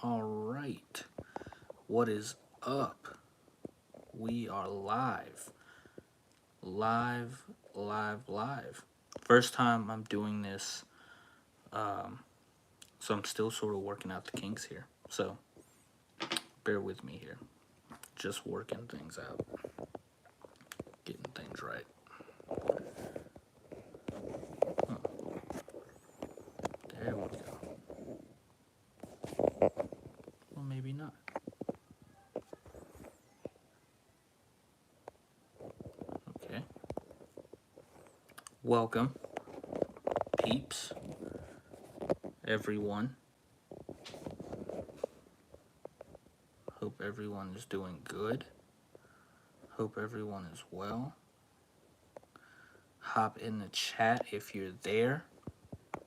All right. What is up? We are live. Live, live. First time I'm doing this, so I'm still sort of working out the kinks here. So bear with me here. Just working things out, getting things right. There we go. Well, maybe not. Okay. Welcome, peeps, everyone. Hope everyone is doing good. Hope everyone is well. Hop in the chat if you're there.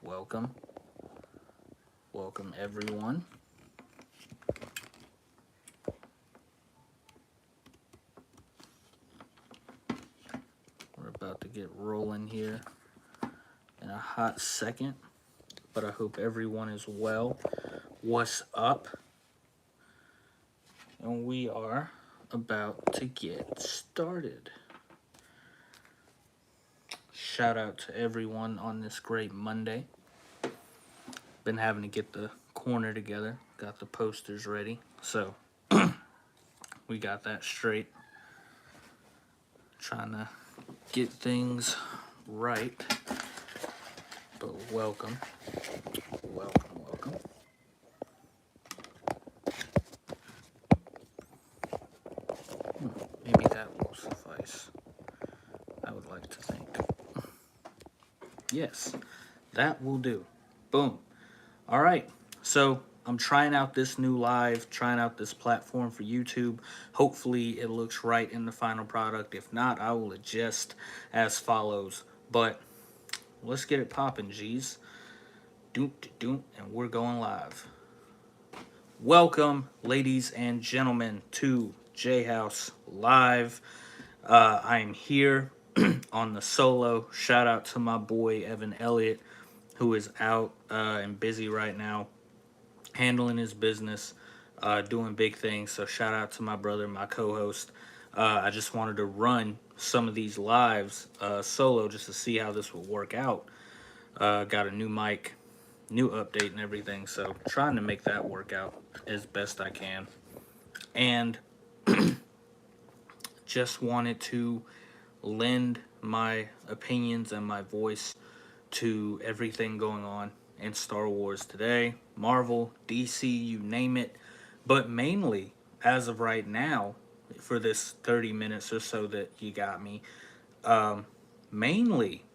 Welcome. Welcome, everyone. We're about to get rolling here in a hot second, but I hope everyone is well. What's up? And we are about to get started. Shout out to everyone on this great Monday. Been having to get the corner together, got the posters ready, so we got that straight. Trying to get things right, but welcome. Maybe that will suffice, I would like to think. Yes, that will do. Boom. All right, so I'm trying out this new live, trying out this platform for YouTube. Hopefully it looks right in the final product. If not, I will adjust as follows. But let's get it popping, G's. Doom, and we're going live. Welcome, ladies and gentlemen, to Jayhouse Live. I am here on the solo. Shout out to my boy Evan Elliott, who is out and busy right now, handling his business, doing big things. So shout out to my brother, my co-host. I just wanted to run some of these lives solo just to see how this will work out. Got a new mic, new update and everything, so trying to make that work out as best I can. And just wanted to lend my opinions and my voice to everything going on in Star Wars today. Marvel, DC, you name it. But mainly, as of right now, for this 30 minutes or so that you got me, mainly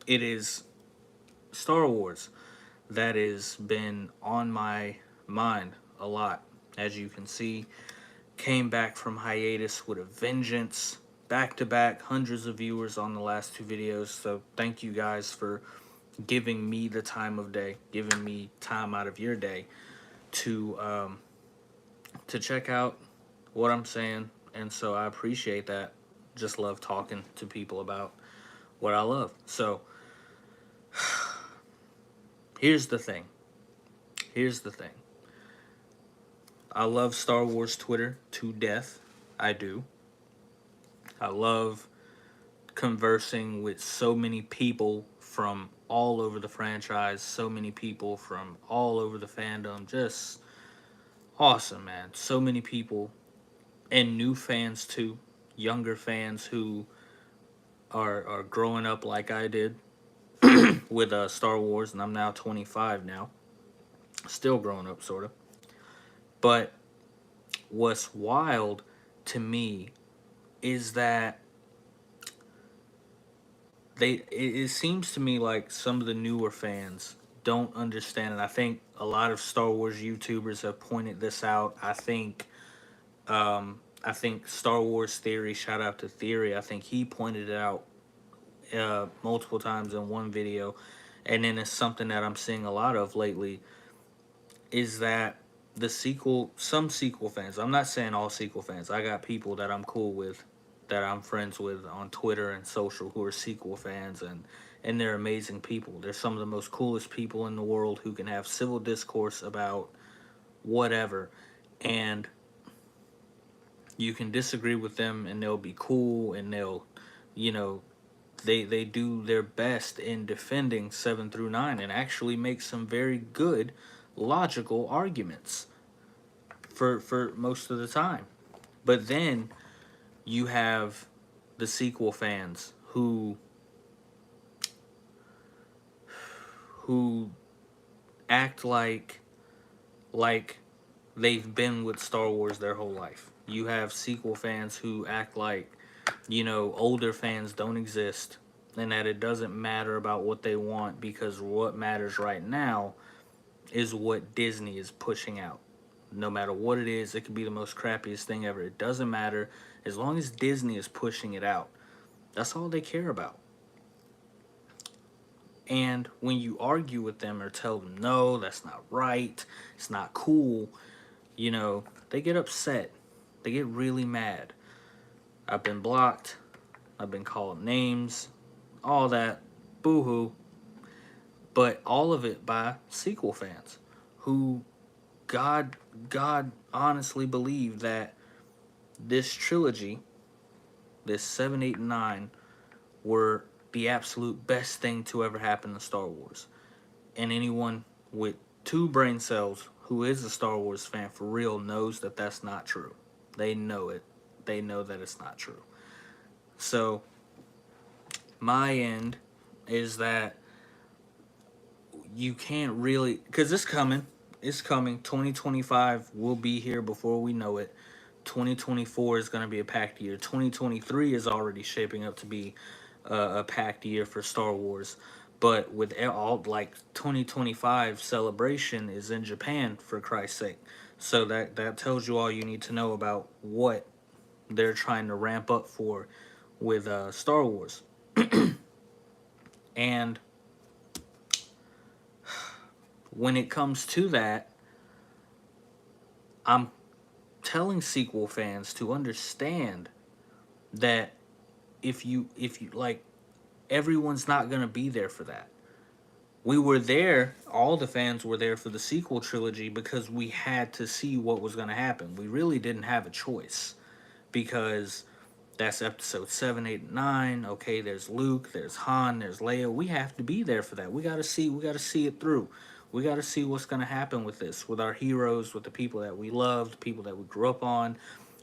it is Star Wars that has been on my mind a lot. As you can see, came back from hiatus with a vengeance, back to back, hundreds of viewers on the last two videos. So thank you guys for giving me the time of day, giving me time out of your day to check out what I'm saying. And so I appreciate that. Just love talking to people about what I love. So here's the thing. I love Star Wars Twitter to death. I do. I love conversing with so many people from all over the franchise, so many people from all over the fandom. Just awesome, man. So many people and new fans too, younger fans who are growing up like I did with Star Wars, and I'm now 25 now, still growing up sort of. But what's wild to me is that it seems to me like some of the newer fans don't understand it. I think a lot of Star Wars YouTubers have pointed this out. I think Star Wars Theory, shout out to Theory, I think he pointed it out multiple times in one video. And then it's something that I'm seeing a lot of lately, is that some sequel fans, I'm not saying all sequel fans, I got people that I'm cool with, that I'm friends with on Twitter and social, who are sequel fans, and they're amazing people. They're some of the most coolest people in the world who can have civil discourse about whatever. And you can disagree with them and they'll be cool and they'll, you know, they do their best in defending 7 through 9 and actually make some very good logical arguments for most of the time. But then you have the sequel fans who act like they've been with Star Wars their whole life. You have sequel fans who act like, you know, older fans don't exist and that it doesn't matter about what they want because what matters right now is what Disney is pushing out. No matter what it is, it could be the most crappiest thing ever. It doesn't matter as long as Disney is pushing it out. That's all they care about. And when you argue with them or tell them, no, that's not right, it's not cool, you know, they get upset. They get really mad. I've been blocked. I've been called names. All that. Boo hoo. But all of it by sequel fans who God honestly believe that this trilogy, this 7, 8, and 9, were the absolute best thing to ever happen to Star Wars. And anyone with 2 brain cells who is a Star Wars fan for real knows that that's not true. They know it. They know that it's not true. So, my end is that you can't really, because it's coming. It's coming. 2025 will be here before we know it. 2024 is going to be a packed year. 2023 is already shaping up to be a packed year for Star Wars. But with all, like, 2025 celebration is in Japan, for Christ's sake. So that tells you all you need to know about what they're trying to ramp up for with Star Wars. And when it comes to that, I'm telling sequel fans to understand that if you like, everyone's not going to be there for that. We were there, all the fans were there for the sequel trilogy because we had to see what was going to happen. We really didn't have a choice because that's episode 7, 8, and 9. Okay, there's Luke, there's Han, there's Leia. We have to be there for that. We got to see it through. We got to see what's going to happen with this, with our heroes, with the people that we loved, people that we grew up on.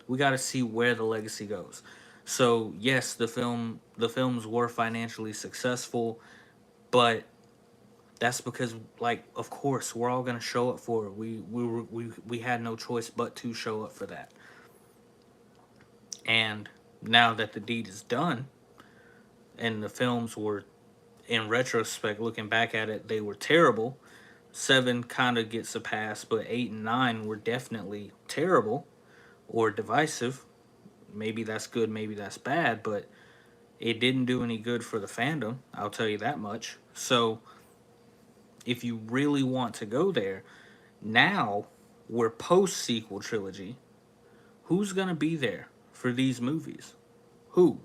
We got to see where the legacy goes. So, yes, the films were financially successful, but that's because, like, of course, we're all going to show up for it. We had no choice but to show up for that. And now that the deed is done and the films were, in retrospect, looking back at it, they were terrible. 7 kind of gets a pass, but 8 and 9 were definitely terrible or divisive. Maybe that's good, maybe that's bad, but it didn't do any good for the fandom, I'll tell you that much. So if you really want to go there, now we're post sequel trilogy. Who's going to be there for these movies? Who?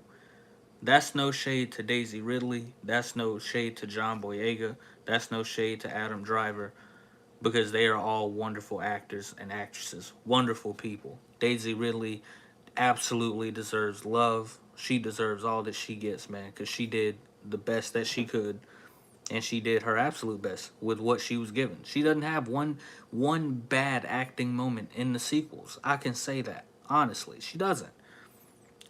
That's no shade to Daisy Ridley. That's no shade to John Boyega. That's no shade to Adam Driver, because they are all wonderful actors and actresses, wonderful people. Daisy Ridley absolutely deserves love. She deserves all that she gets, man, because she did the best that she could, and she did her absolute best with what she was given. She doesn't have one bad acting moment in the sequels. I can say that honestly, she doesn't.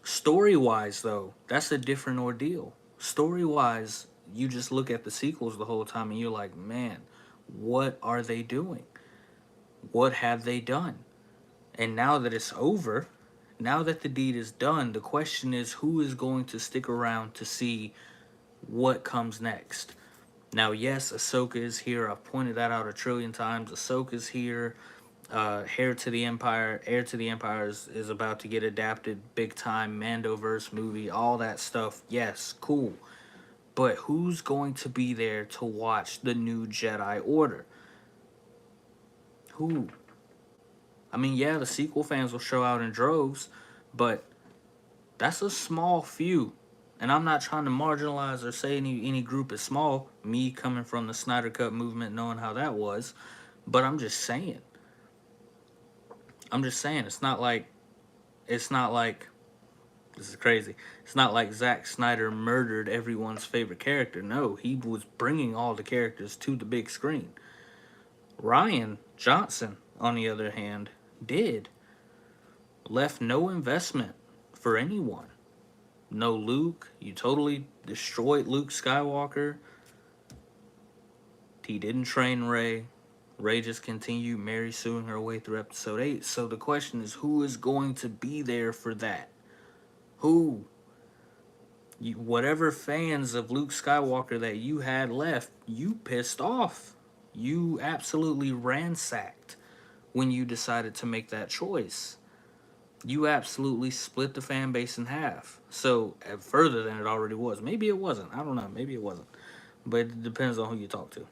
Story wise, though, that's a different ordeal. Story wise, you just look at the sequels the whole time and you're like, man, what are they doing? What have they done? And now that it's over, now that the deed is done, the question is, who is going to stick around to see what comes next? Now, yes, Ahsoka is here. I've pointed that out a trillion times. Ahsoka's here. Heir to the Empire. Heir to the Empire is about to get adapted big time. Mandoverse movie, all that stuff. Yes, cool. But who's going to be there to watch the new Jedi Order? Who? I mean, yeah, the sequel fans will show out in droves, but that's a small few. And I'm not trying to marginalize or say any group is small. Me coming from the Snyder Cut movement, knowing how that was. But I'm just saying, I'm just saying, it's not like, this is crazy. It's not like Zack Snyder murdered everyone's favorite character. No, he was bringing all the characters to the big screen. Ryan Johnson, on the other hand, did. Left no investment for anyone. No Luke. You totally destroyed Luke Skywalker. He didn't train Rey. Rey just continued Mary suing her way through episode 8. So the question is, who is going to be there for that? Who? Whatever fans of Luke Skywalker that you had left, you pissed off. You absolutely ransacked when you decided to make that choice. You absolutely split the fan base in half. So, further than it already was. Maybe it wasn't. I don't know. Maybe it wasn't. But it depends on who you talk to.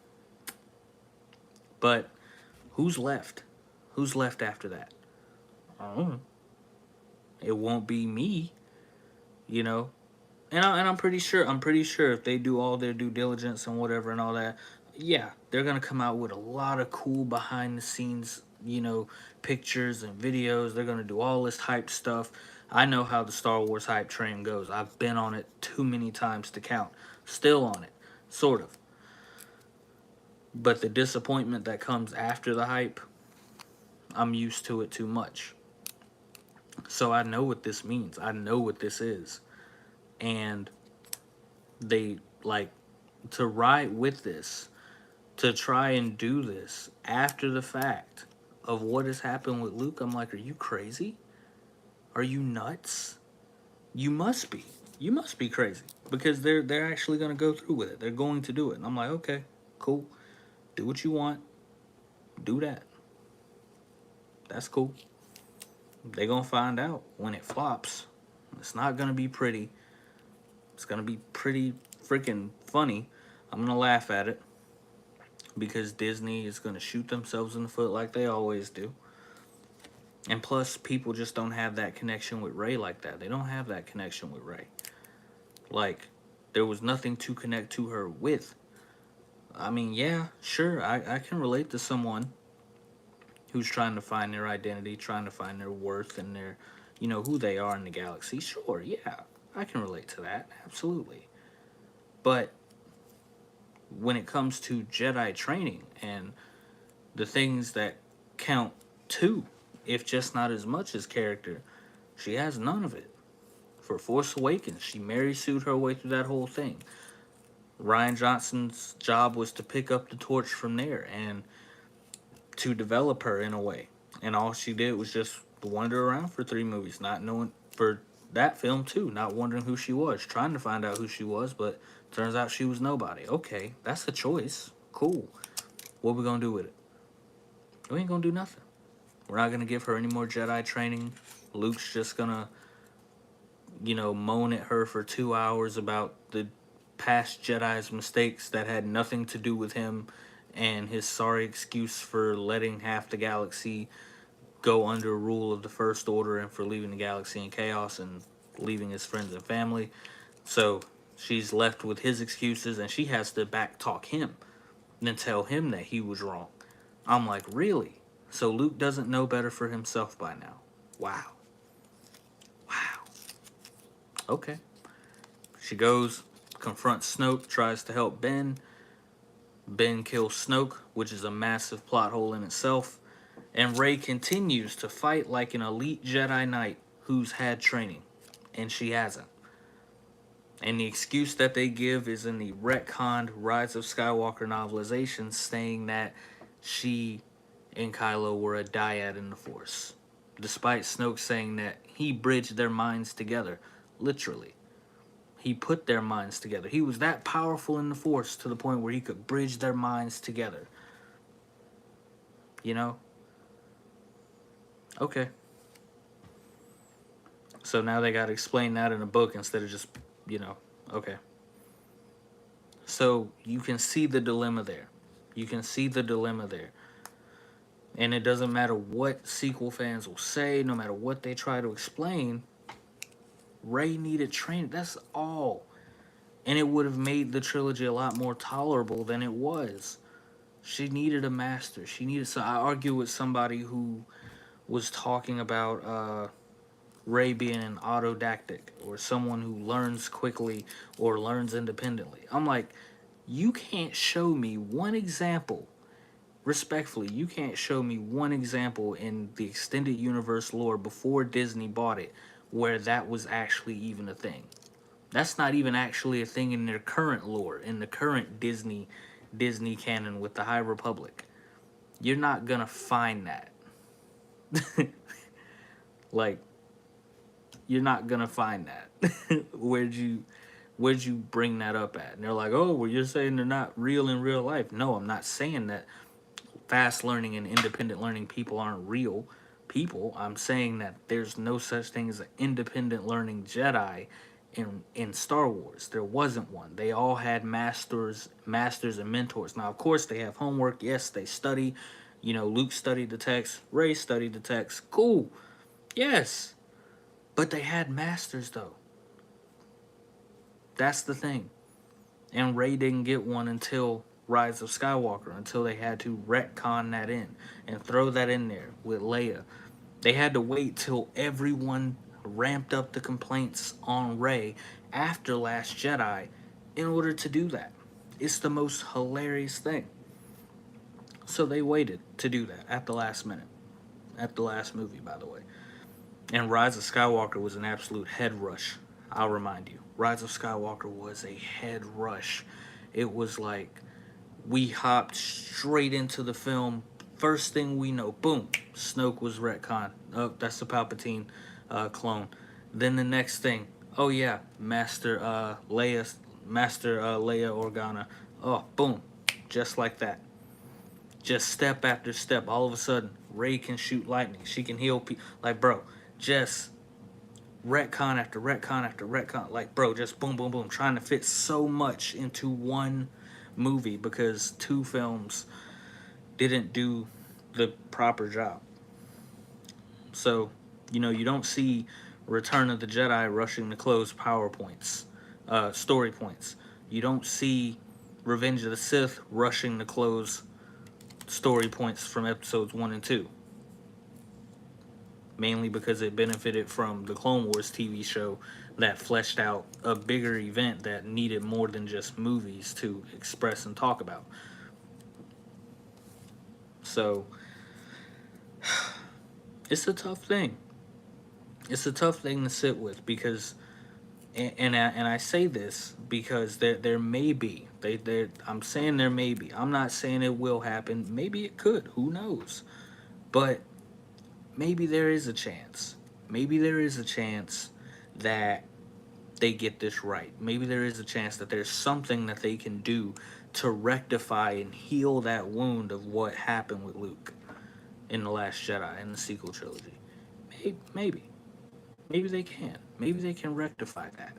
But who's left? Who's left after that? I don't know. It won't be me, you know. And I'm pretty sure. I'm pretty sure if they do all their due diligence and whatever and all that, yeah, they're gonna come out with a lot of cool behind the scenes, pictures and videos. They're gonna do all this hype stuff. I know how the Star Wars hype train goes. I've been on it too many times to count. Still on it, sort of. But the disappointment that comes after the hype, I'm used to it too much. So I know what this means. I know what this is. And they like to ride with this, to try and do this after the fact of what has happened with Luke. I'm like, are you crazy? Are you nuts? You must be. You must be crazy because they're actually going to go through with it. They're going to do it. And I'm like, okay, cool. Do what you want. Do that. That's cool. They're going to find out when it flops. It's not going to be pretty. It's going to be pretty freaking funny. I'm going to laugh at it because Disney is going to shoot themselves in the foot like they always do. And plus, people just don't have that connection with Rey like that. They don't have that connection with Rey. Like, there was nothing to connect to her with. I mean, yeah, sure, I can relate to someone who's trying to find their identity, trying to find their worth and their, who they are in the galaxy. Sure, yeah, I can relate to that, absolutely. But when it comes to Jedi training and the things that count too, if just not as much as character, she has none of it. For Force Awakens, she Mary sued her way through that whole thing. Ryan Johnson's job was to pick up the torch from there and to develop her in a way. And all she did was just wander around for 3 movies, not knowing, for that film too, not wondering who she was, trying to find out who she was, but turns out she was nobody. Okay, that's a choice. Cool. What we gonna do with it? We ain't gonna do nothing. We're not gonna give her any more Jedi training. Luke's just gonna, moan at her for 2 hours about the past Jedi's mistakes that had nothing to do with him and his sorry excuse for letting half the galaxy go under rule of the First Order and for leaving the galaxy in chaos and leaving his friends and family. So she's left with his excuses and she has to back talk him and then tell him that he was wrong. I'm like, really? So Luke doesn't know better for himself by now. Wow. Wow. Okay. She goes, confronts Snoke, tries to help Ben. Ben kills Snoke, which is a massive plot hole in itself. And Rey continues to fight like an elite Jedi Knight who's had training. And she hasn't. And the excuse that they give is in the retconned Rise of Skywalker novelization, saying that she and Kylo were a dyad in the Force. Despite Snoke saying that he bridged their minds together. Literally. He put their minds together. He was that powerful in the Force to the point where he could bridge their minds together. You know? Okay. So now they got to explain that in a book instead of just, okay. So you can see the dilemma there. You can see the dilemma there. And it doesn't matter what sequel fans will say, no matter what they try to explain, Rey needed training. That's all. And it would have made the trilogy a lot more tolerable than it was. She needed a master. She needed. So I argue with somebody who was talking about Ray being an autodactic or someone who learns quickly or learns independently. I'm like, you can't show me one example, respectfully, you can't show me one example in the extended universe lore before Disney bought it where that was actually even a thing. That's not even actually a thing in their current lore, in the current Disney canon with the High Republic. You're not gonna find that. Like, you're not gonna find that. Where'd you bring that up at? And they're like, oh, well, you're saying they're not real in real life. No, I'm not saying that fast learning and independent learning people aren't real people. I'm saying that there's no such thing as an independent learning Jedi in Star Wars. There wasn't one. They all had masters and mentors. Now, of course, they have homework. Yes, they study. You know, Luke studied the text, Rey studied the text. Cool. Yes. But they had masters though. That's the thing. And Rey didn't get one until Rise of Skywalker, until they had to retcon that in and throw that in there with Leia. They had to wait till everyone ramped up the complaints on Rey after Last Jedi in order to do that. It's the most hilarious thing. So they waited to do that at the last minute. At the last movie, by the way. And Rise of Skywalker was an absolute head rush. I'll remind you. Rise of Skywalker was a head rush. It was like we hopped straight into the film. First thing we know, boom, Snoke was retcon. Oh, that's the Palpatine clone. Then the next thing, oh yeah, Master Leia Organa. Oh, boom, just like that. Just step after step. All of a sudden, Rey can shoot lightning. She can heal people. Like, bro, just retcon after retcon after retcon. Like, bro, just boom, boom, boom. Trying to fit so much into one movie because two films didn't do the proper job. So, you know, you don't see Return of the Jedi rushing to close PowerPoints, story points. You don't see Revenge of the Sith rushing to close story points from episodes 1 and 2. Mainly because it benefited from the Clone Wars TV show that fleshed out a bigger event that needed more than just movies to express and talk about. So, it's a tough thing. It's a tough thing to sit with because, and I say this because there may be I'm saying there may be. I'm not saying it will happen. Maybe it could. Who knows? But maybe there is a chance. Maybe there is a chance that they get this right. Maybe there is a chance that there's something that they can do to rectify and heal that wound of what happened with Luke in The Last Jedi and the sequel trilogy. Maybe. Maybe they can. Maybe they can rectify that.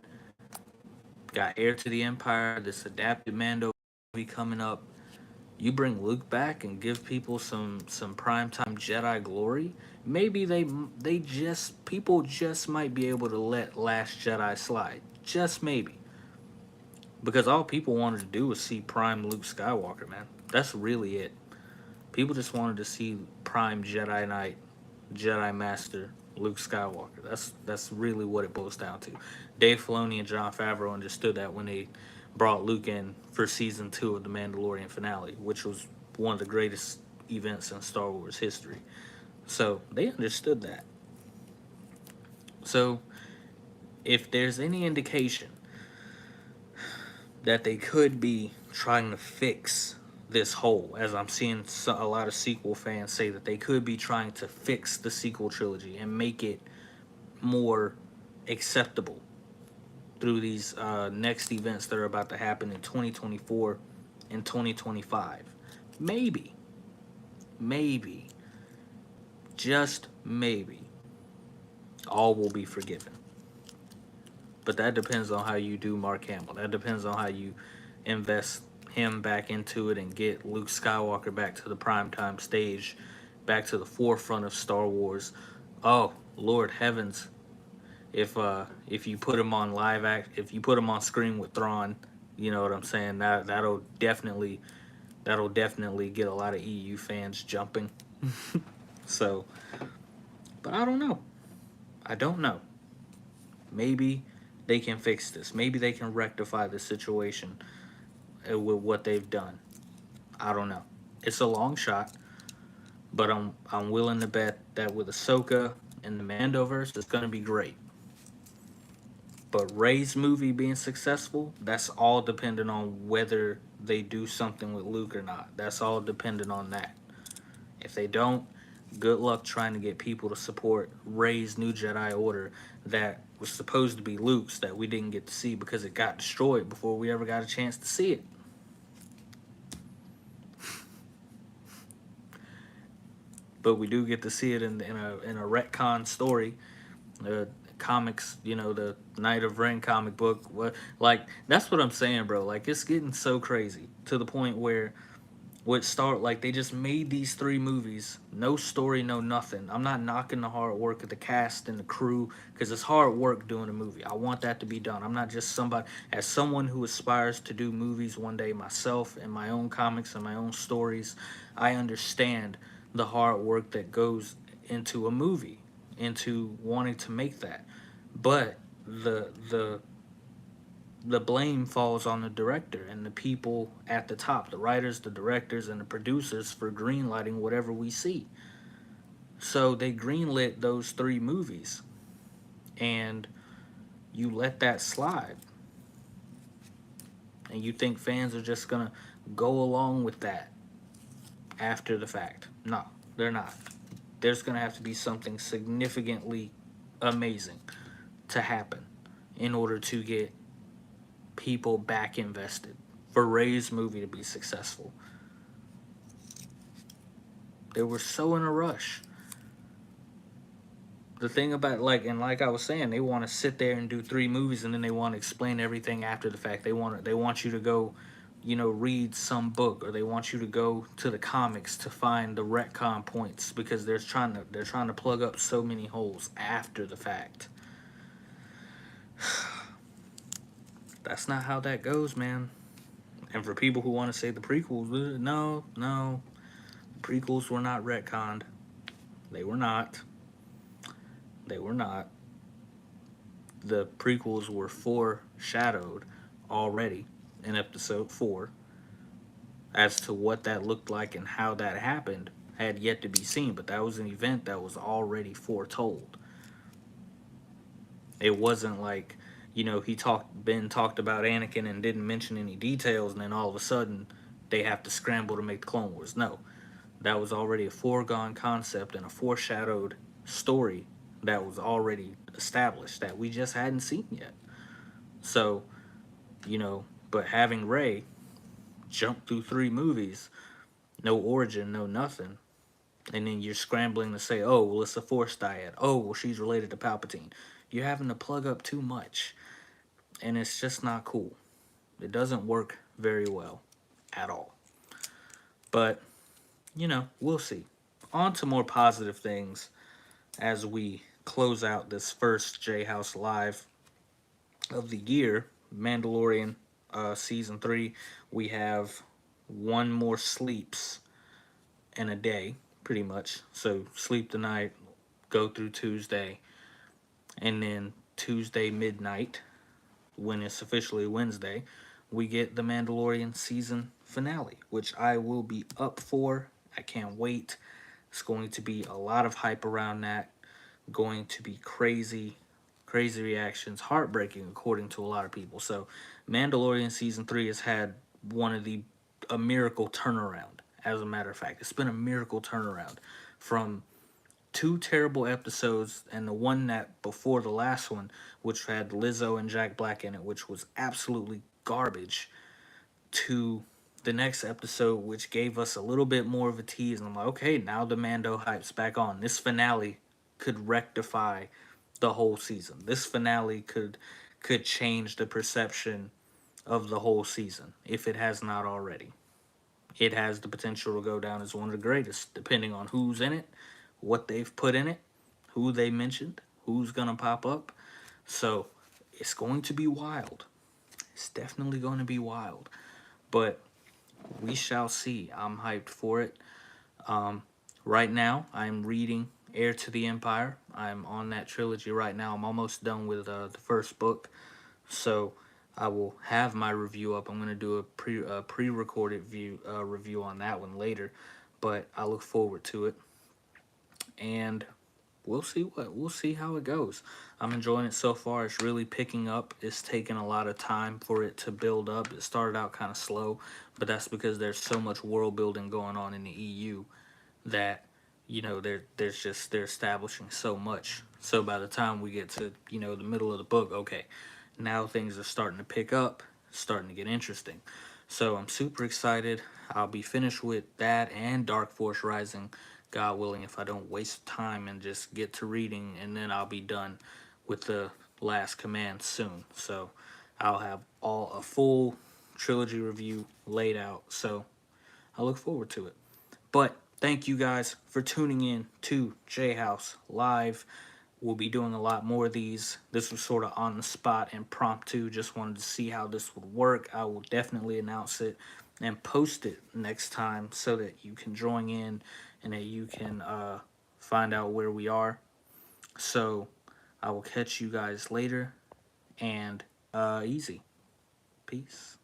Got Heir to the Empire, this adapted Mando movie coming up. You bring Luke back and give people some primetime Jedi glory. Maybe they just people just might be able to let Last Jedi slide. Just maybe. Because all people wanted to do was see prime Luke Skywalker, man. That's really it. People just wanted to see prime Jedi Knight, Jedi Master Luke Skywalker. That's really what it boils down to. Dave Filoni and Jon Favreau understood that when they brought Luke in for season 2 of the Mandalorian finale, which was one of the greatest events in Star Wars history. So they understood that. So if there's any indication that they could be trying to fix this hole, as I'm seeing a lot of sequel fans say that they could be trying to fix the sequel trilogy and make it more acceptable through these next events that are about to happen in 2024 and 2025. Maybe, just maybe, all will be forgiven. But that depends on how you do Mark Hamill. That depends on how you invest him back into it and get Luke Skywalker back to the primetime stage, back to the forefront of Star Wars. Oh, Lord heavens. If you put him on if you put him on screen with Thrawn, you know what I'm saying? That'll definitely get a lot of EU fans jumping. So But I don't know. I don't know. Maybe they can fix this. Maybe they can rectify the situation with what they've done. I don't know. It's a long shot, but I'm willing to bet that with Ahsoka and the Mandoverse, it's gonna be great. But Ray's movie being successful, that's all dependent on whether they do something with Luke or not. That's all dependent on that. If they don't, good luck trying to get people to support Ray's new Jedi Order that was supposed to be Luke's that we didn't get to see because it got destroyed before we ever got a chance to see it. But we do get to see it in a retcon story. Comics, the Knight of Ren comic book. Like that's what I'm saying, bro. Like it's getting so crazy to the point where like they just made these three movies, no story, no nothing. I'm not knocking the hard work of the cast and the crew because it's hard work doing a movie. I want that to be done. I'm not just somebody, as someone who aspires to do movies one day myself and my own comics and my own stories, I understand the hard work that goes into a movie, into wanting to make that. But the blame falls on the director and the people at the top, the writers, the directors, and the producers for greenlighting whatever we see. So they greenlit those three movies, and you let that slide, and you think fans are just gonna go along with that after the fact. No, they're not. There's gonna have to be something significantly amazing to happen in order to get people back invested for Ray's movie to be successful. They were so in a rush. The thing about like I was saying, they want to sit there and do three movies and then they want to explain everything after the fact. They want you to go, read some book, or they want you to go to the comics to find the retcon points because they're trying to plug up so many holes after the fact. That's not how that goes, man. And for people who want to say the prequels, no, the prequels were not retconned. They were not. They were not. The prequels were foreshadowed already in episode 4. As to what that looked like and how that happened had yet to be seen, but that was an event that was already foretold. It wasn't like, Ben talked about Anakin and didn't mention any details, and then all of a sudden they have to scramble to make the Clone Wars. No, that was already a foregone concept and a foreshadowed story that was already established that we just hadn't seen yet. So, but having Rey jump through 3 movies, no origin, no nothing, and then you're scrambling to say, oh, well, it's a Force dyad. Oh, well, she's related to Palpatine. You're having to plug up too much, and it's just not cool. It doesn't work very well at all. But, we'll see. On to more positive things as we close out this first Jayhouse Live of the year. Mandalorian Season 3. We have one more sleeps in a day, pretty much. So sleep tonight, go through Tuesday, and then Tuesday midnight, when it's officially Wednesday, we get the Mandalorian season finale, which I will be up for. I can't wait. It's going to be a lot of hype around that. Going to be crazy, crazy reactions, heartbreaking according to a lot of people. So Mandalorian season 3 has had a miracle turnaround. As a matter of fact, it's been a miracle turnaround from 2 terrible episodes and the one that before the last one, which had Lizzo and Jack Black in it, which was absolutely garbage, to the next episode, which gave us a little bit more of a tease. And I'm like, okay, now the Mando hype's back on. This finale could rectify the whole season. This finale could change the perception of the whole season if it has not already. It has the potential to go down as one of the greatest, depending on who's in it, what they've put in it, who they mentioned, who's gonna pop up. So it's going to be wild. It's definitely going to be wild. But we shall see. I'm hyped for it. Right now, I'm reading Heir to the Empire. I'm on that trilogy right now. I'm almost done with the first book, so I will have my review up. I'm going to do a pre-recorded review on that one later, but I look forward to it, and we'll see how it goes. I'm enjoying it so far. It's really picking up. It's taken a lot of time for it to build up. It started out kind of slow, but that's because there's so much world building going on in the EU that they're establishing so much. So by the time we get to the middle of the book, okay, now things are starting to pick up, starting to get interesting. So I'm super excited. I'll be finished with that and Dark Force Rising, God willing, if I don't waste time and just get to reading, and then I'll be done with the Last Command soon. So I'll have a full trilogy review laid out. So I look forward to it. But thank you guys for tuning in to Jayhouse Live. We'll be doing a lot more of these. This was sort of on the spot, impromptu. Just wanted to see how this would work. I will definitely announce it and post it next time so that you can join in and that you can find out where we are. So I will catch you guys later, and easy. Peace.